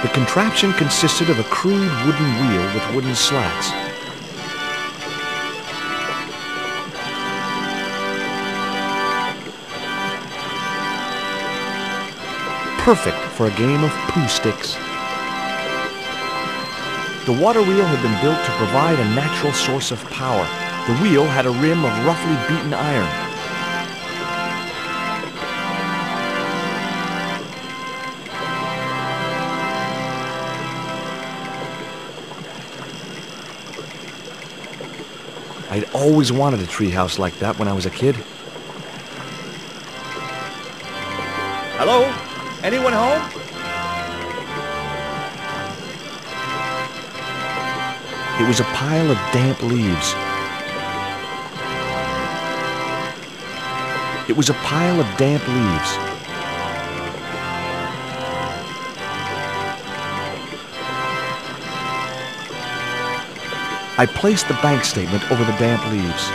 The contraption consisted of a crude wooden wheel with wooden slats. Perfect for a game of poo sticks. The water wheel had been built to provide a natural source of power. The wheel had a rim of roughly beaten iron. I'd always wanted a treehouse like that when I was a kid. Hello? Anyone home? It was a pile of damp leaves. It was a pile of damp leaves. I placed the bank statement over the damp leaves.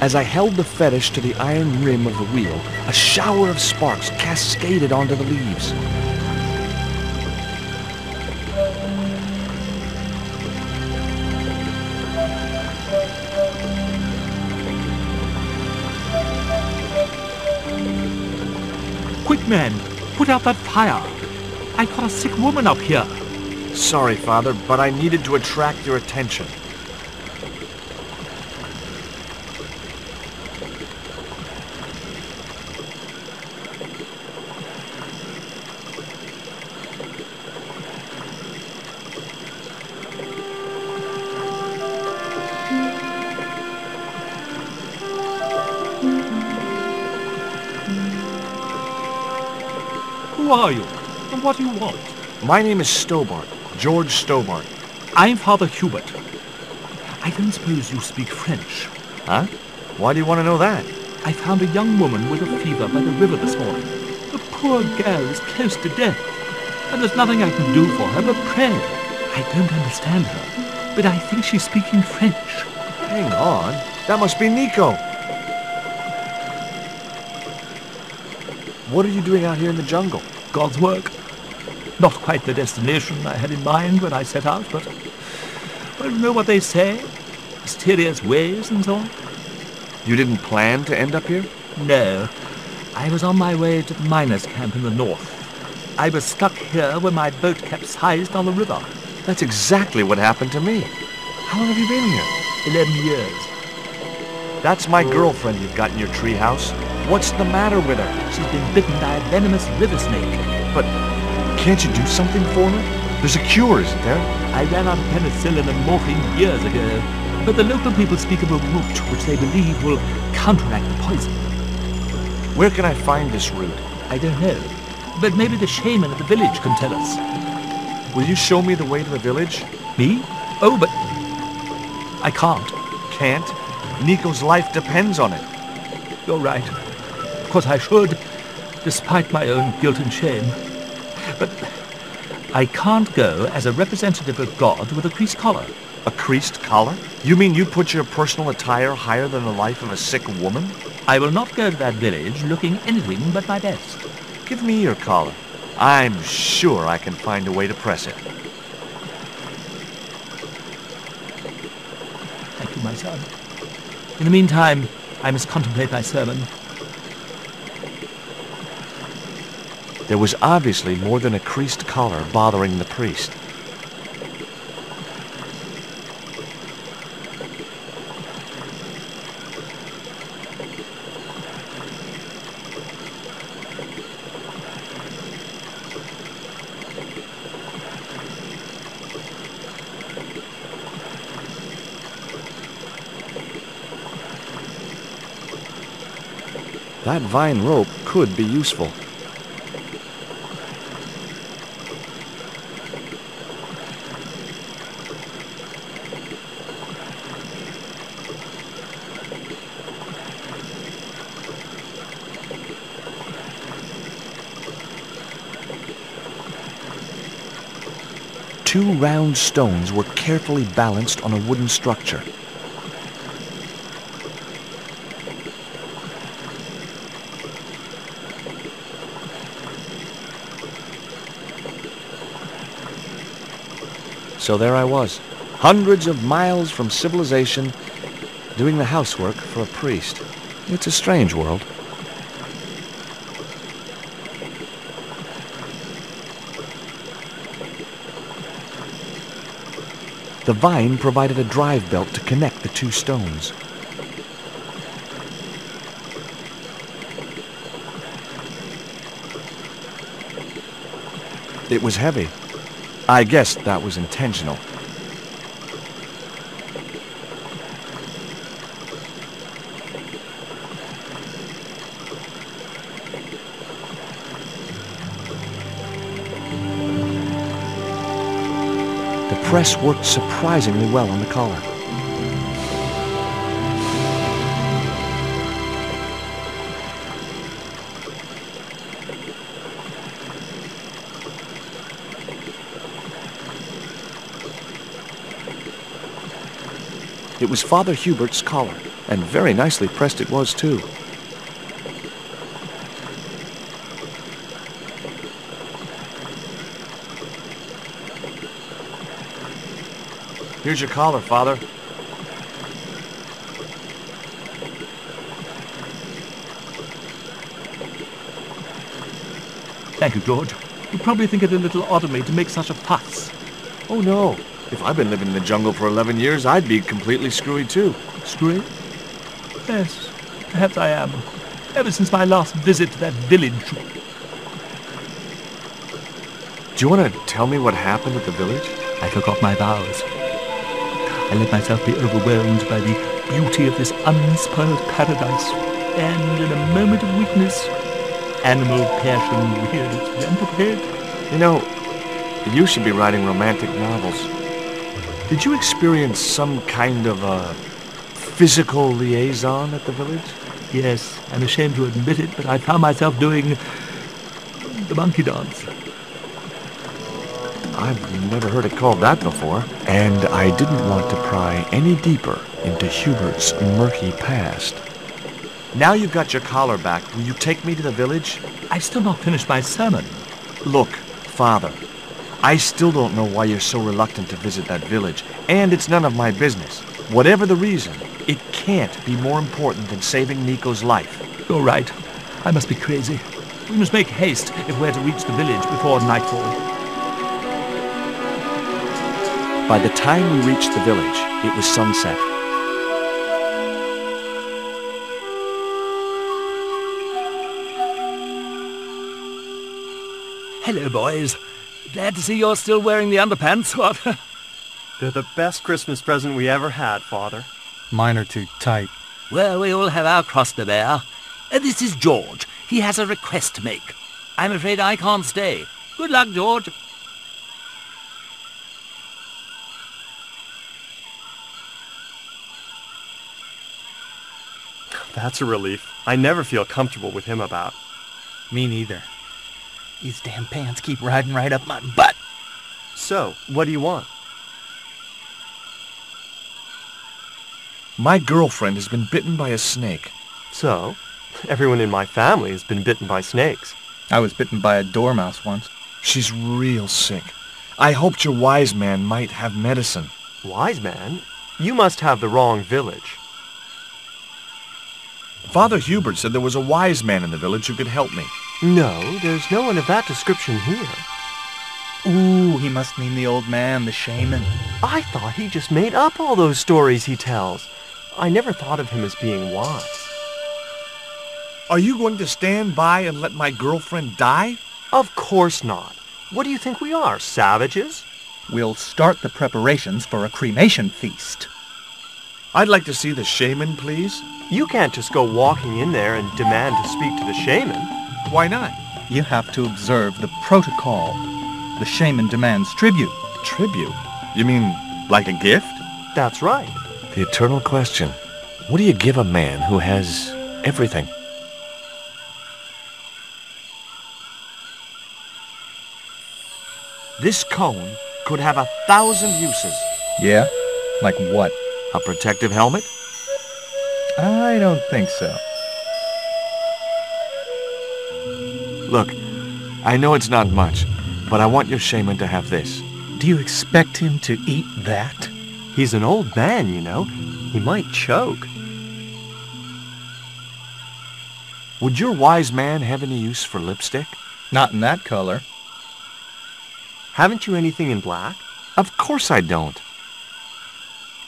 As I held the fetish to the iron rim of the wheel, a shower of sparks cascaded onto the leaves. Quick, man! Put out that fire! I've got a sick woman up here. Sorry, Father, but I needed to attract your attention. Who are you? And what do you want? My name is Stobart, George Stobart. I'm Father Hubert. I don't suppose you speak French. Huh? Why do you want to know that? I found a young woman with a fever by the river this morning. The poor girl is close to death, and there's nothing I can do for her but pray. I don't understand her, but I think she's speaking French. Hang on. That must be Nico. What are you doing out here in the jungle? God's work. Not quite the destination I had in mind when I set out, but... well, you know what they say? Mysterious ways and so on. You didn't plan to end up here? No. I was on my way to the miners' camp in the north. I was stuck here when my boat capsized on the river. That's exactly what happened to me. How long have you been here? 11 years. That's my girlfriend you've got in your treehouse. What's the matter with her? She's been bitten by a venomous river snake. But can't you do something for her? There's a cure, isn't there? I ran out of penicillin and morphine years ago, but the local people speak of a root which they believe will counteract the poison. Where can I find this root? I don't know, but maybe the shaman at the village can tell us. Will you show me the way to the village? Me? Oh, but I can't. Can't? Nico's life depends on it. You're right. Of course I should, despite my own guilt and shame. But I can't go as a representative of God with a creased collar. A creased collar? You mean you put your personal attire higher than the life of a sick woman? I will not go to that village looking anything but my best. Give me your collar. I'm sure I can find a way to press it. Thank you, my son. In the meantime, I must contemplate my sermon. There was obviously more than a creased collar bothering the priest. That vine rope could be useful. 2 round stones were carefully balanced on a wooden structure. So there I was, hundreds of miles from civilization, doing the housework for a priest. It's a strange world. The vine provided a drive belt to connect the 2 stones. It was heavy. I guess that was intentional. The press worked surprisingly well on the collar. It was Father Hubert's collar, and very nicely pressed it was, too. Here's your collar, Father. Thank you, George. You probably think it a little odd of me to make such a fuss. Oh, no. If I'd been living in the jungle for 11 years, I'd be completely screwy, too. Screwy? Yes, perhaps I am. Ever since my last visit to that village. Do you want to tell me what happened at the village? I took off my vows. I let myself be overwhelmed by the beauty of this unspoiled paradise, and in a moment of weakness, animal passion reared its rampant head. You know, you should be writing romantic novels. Did you experience some kind of a physical liaison at the village? Yes, I'm ashamed to admit it, but I found myself doing the monkey dance. I've never heard it called that before. And I didn't want to pry any deeper into Hubert's murky past. Now you've got your collar back, will you take me to the village? I've still not finished my sermon. Look, Father, I still don't know why you're so reluctant to visit that village, and it's none of my business. Whatever the reason, it can't be more important than saving Nico's life. You're right. I must be crazy. We must make haste if we're to reach the village before nightfall. By the time we reached the village, it was sunset. Hello, boys. Glad to see you're still wearing the underpants. What? They're the best Christmas present we ever had, Father. Mine are too tight. Well, we all have our cross to bear. This is George. He has a request to make. I'm afraid I can't stay. Good luck, George. That's a relief. I never feel comfortable with him about. Me neither. These damn pants keep riding right up my butt. So, what do you want? My girlfriend has been bitten by a snake. So, everyone in my family has been bitten by snakes. I was bitten by a dormouse once. She's real sick. I hoped your wise man might have medicine. Wise man? You must have the wrong village. Father Hubert said there was a wise man in the village who could help me. No, there's no one of that description here. Ooh, he must mean the old man, the shaman. I thought he just made up all those stories he tells. I never thought of him as being wise. Are you going to stand by and let my girlfriend die? Of course not. What do you think we are, savages? We'll start the preparations for a cremation feast. I'd like to see the shaman, please. You can't just go walking in there and demand to speak to the shaman. Why not? You have to observe the protocol. The shaman demands tribute. Tribute? You mean like a gift? That's right. The eternal question. What do you give a man who has everything? This cone could have 1,000 uses. Yeah? Like what? A protective helmet? I don't think so. Look, I know it's not much, but I want your shaman to have this. Do you expect him to eat that? He's an old man, you know. He might choke. Would your wise man have any use for lipstick? Not in that color. Haven't you anything in black? Of course I don't.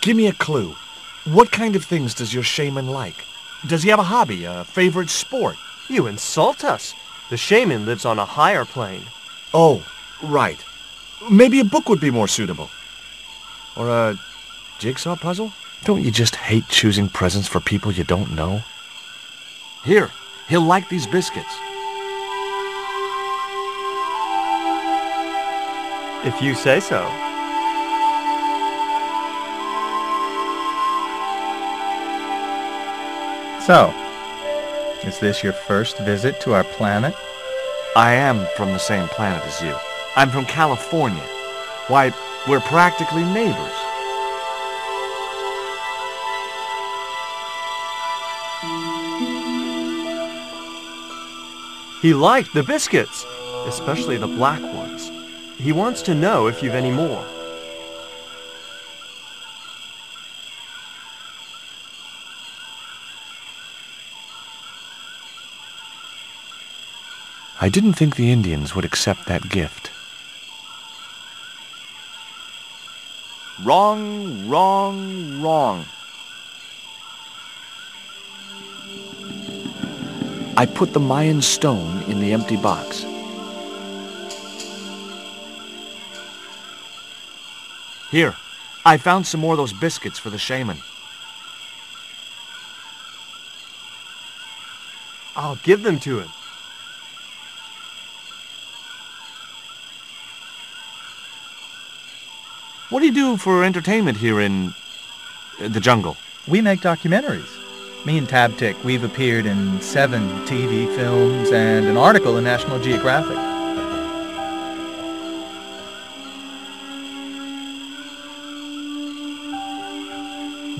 Give me a clue. What kind of things does your shaman like? Does he have a hobby, a favorite sport? You insult us. The shaman lives on a higher plane. Oh, right. Maybe a book would be more suitable. Or a jigsaw puzzle? Don't you just hate choosing presents for people you don't know? Here, he'll like these biscuits. If you say so. So, is this your first visit to our planet? I am from the same planet as you. I'm from California. Why, we're practically neighbors. He liked the biscuits, especially the black ones. He wants to know if you've any more. I didn't think the Indians would accept that gift. Wrong, wrong, wrong. I put the Mayan stone in the empty box. Here, I found some more of those biscuits for the shaman. I'll give them to him. What do you do for entertainment here in the jungle? We make documentaries. Me and Tabtic, we've appeared in 7 TV films and an article in National Geographic.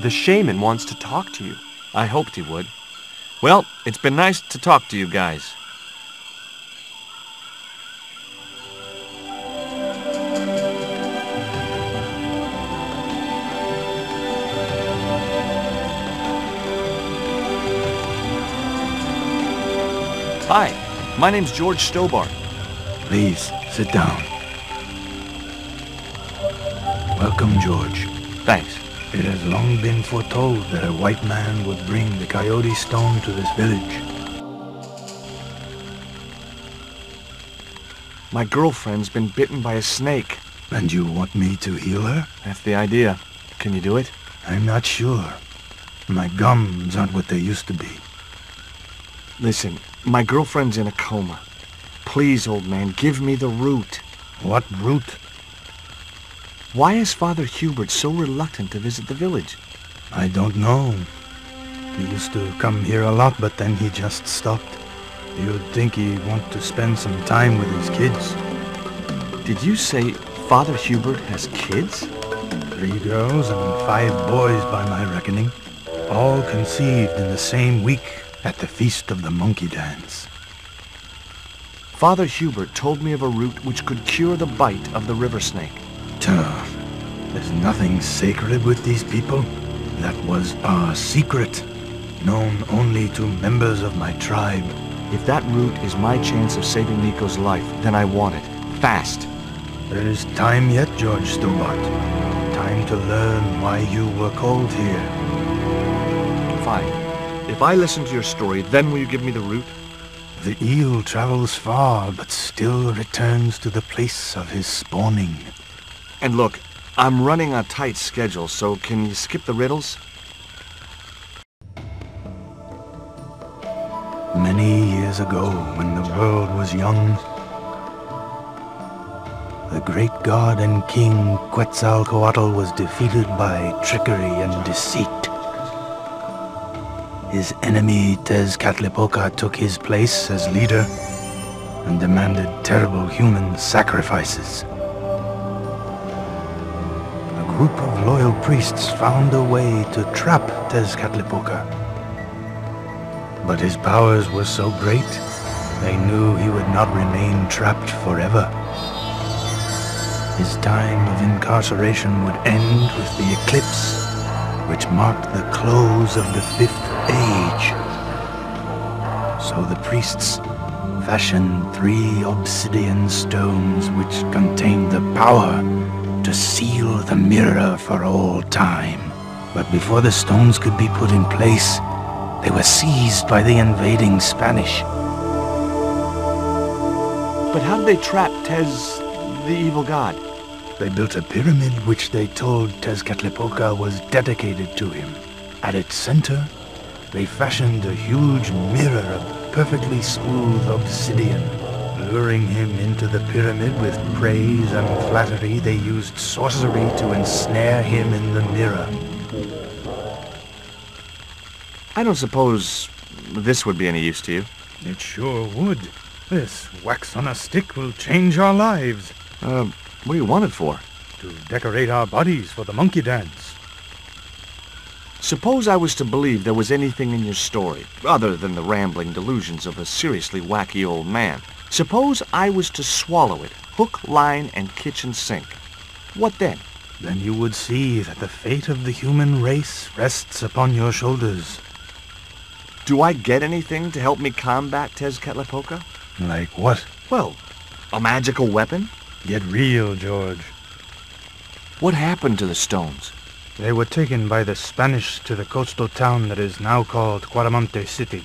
The shaman wants to talk to you. I hoped he would. Well, it's been nice to talk to you guys. Hi, my name's George Stobart. Please, sit down. Welcome, George. Thanks. It has long been foretold that a white man would bring the Coyote Stone to this village. My girlfriend's been bitten by a snake. And you want me to heal her? That's the idea. Can you do it? I'm not sure. My gums aren't what they used to be. Listen, my girlfriend's in a coma. Please, old man, give me the root. What root? Why is Father Hubert so reluctant to visit the village? I don't know. He used to come here a lot, but then he just stopped. You'd think he'd want to spend some time with his kids. Did you say Father Hubert has kids? 3 girls and 5 boys by my reckoning. All conceived in the same week at the Feast of the Monkey Dance. Father Hubert told me of a root which could cure the bite of the river snake. There's nothing sacred with these people. That was our secret, known only to members of my tribe. If that root is my chance of saving Nico's life, then I want it. Fast. There is time yet, George Stobart. Time to learn why you were called here. Fine. If I listen to your story, then will you give me the root? The eel travels far, but still returns to the place of his spawning. And look, I'm running a tight schedule, so can you skip the riddles? Many years ago, when the world was young, the great god and king Quetzalcoatl was defeated by trickery and deceit. His enemy Tezcatlipoca took his place as leader and demanded terrible human sacrifices. group of loyal priests found a way to trap Tezcatlipoca. But his powers were so great, they knew he would not remain trapped forever. His time of incarceration would end with the eclipse, which marked the close of the Fifth Age. So the priests fashioned 3 obsidian stones which contained the power to seal the mirror for all time. But before the stones could be put in place, they were seized by the invading Spanish. But how did they trap Tez, the evil god? They built a pyramid which they told Tezcatlipoca was dedicated to him. At its center, they fashioned a huge mirror of perfectly smooth obsidian. Luring him into the pyramid with praise and flattery, they used sorcery to ensnare him in the mirror. I don't suppose this would be any use to you. It sure would. This wax on a stick will change our lives. What do you want it for? To decorate our bodies for the monkey dance. Suppose I was to believe there was anything in your story, other than the rambling delusions of a seriously wacky old man. Suppose I was to swallow it, hook, line, and kitchen sink. What then? Then you would see that the fate of the human race rests upon your shoulders. Do I get anything to help me combat Tezcatlipoca? Like what? Well, a magical weapon? Get real, George. What happened to the stones? They were taken by the Spanish to the coastal town that is now called Quaramonte City.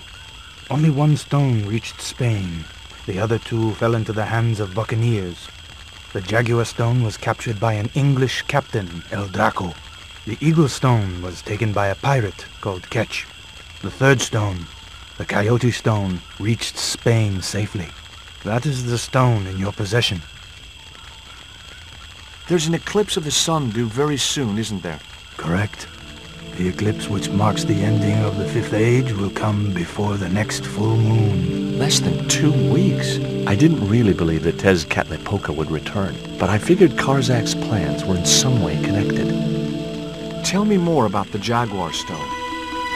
Only 1 stone reached Spain. The other 2 fell into the hands of buccaneers. The Jaguar stone was captured by an English captain, El Draco. The Eagle stone was taken by a pirate called Ketch. The 3rd stone, the Coyote stone, reached Spain safely. That is the stone in your possession. There's an eclipse of the sun due very soon, isn't there? Correct. The eclipse which marks the ending of the Fifth Age will come before the next full moon. Less than 2 weeks. I didn't really believe that Tezcatlipoca would return, but I figured Karzak's plans were in some way connected. Tell me more about the Jaguar stone.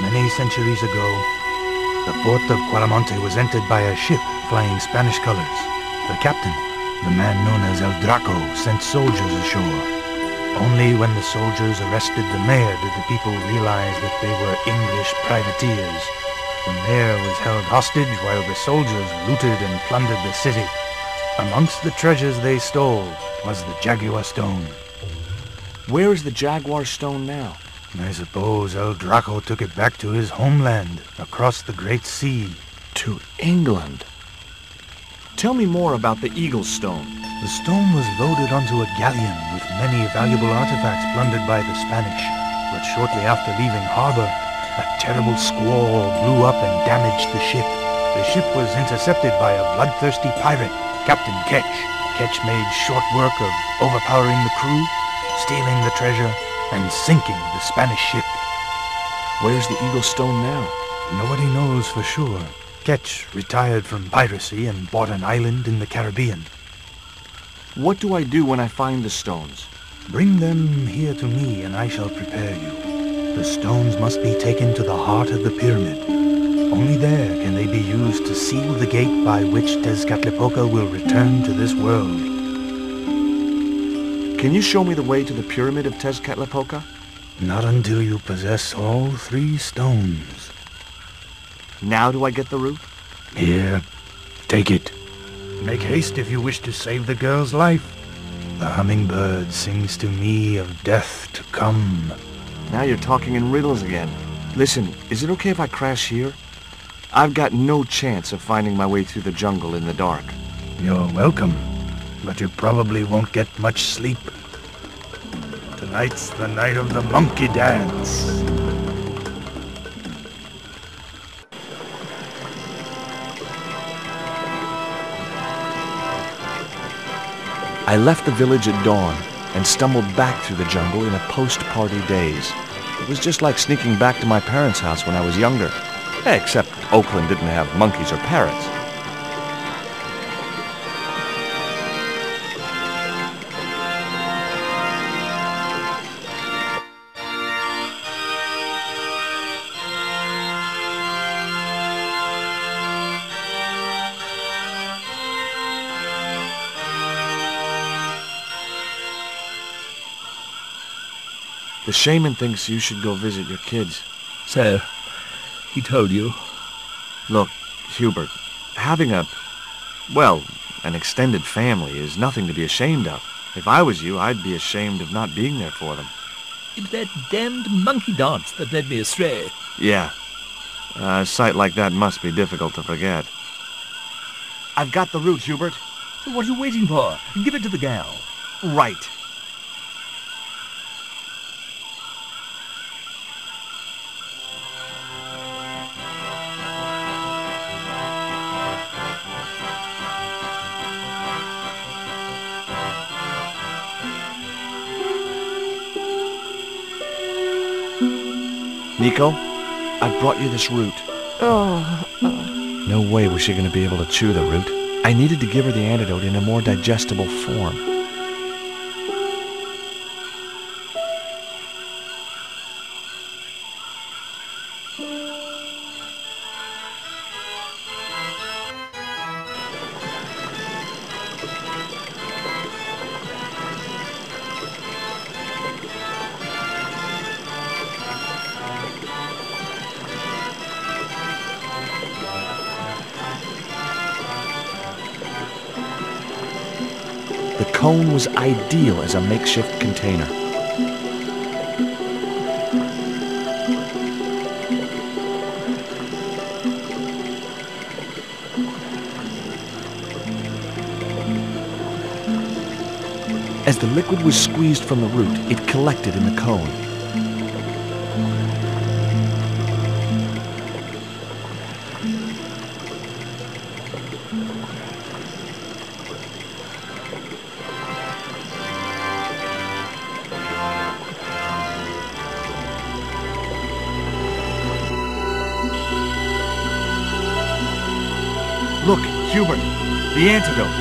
Many centuries ago, the port of Quaramonte was entered by a ship flying Spanish colors. The captain, the man known as El Draco, sent soldiers ashore. Only when the soldiers arrested the mayor did the people realize that they were English privateers. The mayor was held hostage while the soldiers looted and plundered the city. Amongst the treasures they stole was the Jaguar stone. Where is the Jaguar stone now? I suppose El Draco took it back to his homeland, across the Great Sea. To England. Tell me more about the Eagle stone. The stone was loaded onto a galleon with many valuable artifacts plundered by the Spanish. But shortly after leaving harbor, a terrible squall blew up and damaged the ship. The ship was intercepted by a bloodthirsty pirate, Captain Ketch. Ketch made short work of overpowering the crew, stealing the treasure, and sinking the Spanish ship. Where's the Eagle stone now? Nobody knows for sure. Ketch retired from piracy and bought an island in the Caribbean. What do I do when I find the stones? Bring them here to me and I shall prepare you. The stones must be taken to the heart of the pyramid. Only there can they be used to seal the gate by which Tezcatlipoca will return to this world. Can you show me the way to the pyramid of Tezcatlipoca? Not until you possess all 3 stones. Now do I get the root? Here, take it. Make haste if you wish to save the girl's life. The hummingbird sings to me of death to come. Now you're talking in riddles again. Listen, is it okay if I crash here? I've got no chance of finding my way through the jungle in the dark. You're welcome, but you probably won't get much sleep. Tonight's the night of the monkey dance. I left the village at dawn and stumbled back through the jungle in a post-party daze. It was just like sneaking back to my parents' house when I was younger. Except Oakland didn't have monkeys or parrots. The shaman thinks you should go visit your kids. So, he told you? Look, Hubert, having an extended family is nothing to be ashamed of. If I was you, I'd be ashamed of not being there for them. It was that damned monkey dance that led me astray. Yeah. A sight like that must be difficult to forget. I've got the route, Hubert. So what are you waiting for? Give it to the gal. Right. Nico, I've brought you this root. No way was she going to be able to chew the root. I needed to give her the antidote in a more digestible form. The cone was ideal as a makeshift container. As the liquid was squeezed from the root, it collected in the cone. Look, Hubert, the antidote.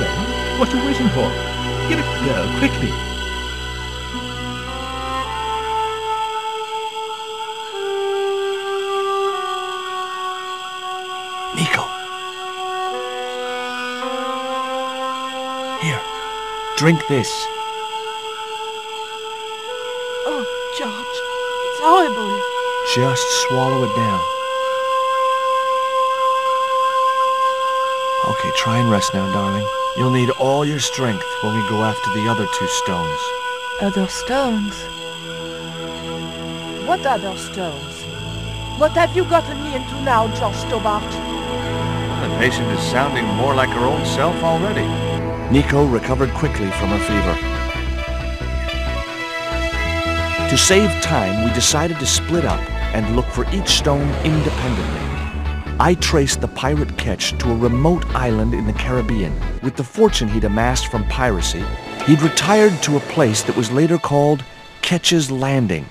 Well, what are you waiting for? Give it to the girl, quickly. Nico. Here, drink this. Oh, George, it's horrible. Just swallow it down. Okay, try and rest now, darling. You'll need all your strength when we go after the other 2 stones. Other stones? What other stones? What have you gotten me into now, George Stobart? The patient is sounding more like her old self already. Nico recovered quickly from her fever. To save time, we decided to split up and look for each stone independently. I traced the pirate Ketch to a remote island in the Caribbean. With the fortune he'd amassed from piracy, he'd retired to a place that was later called Ketch's Landing.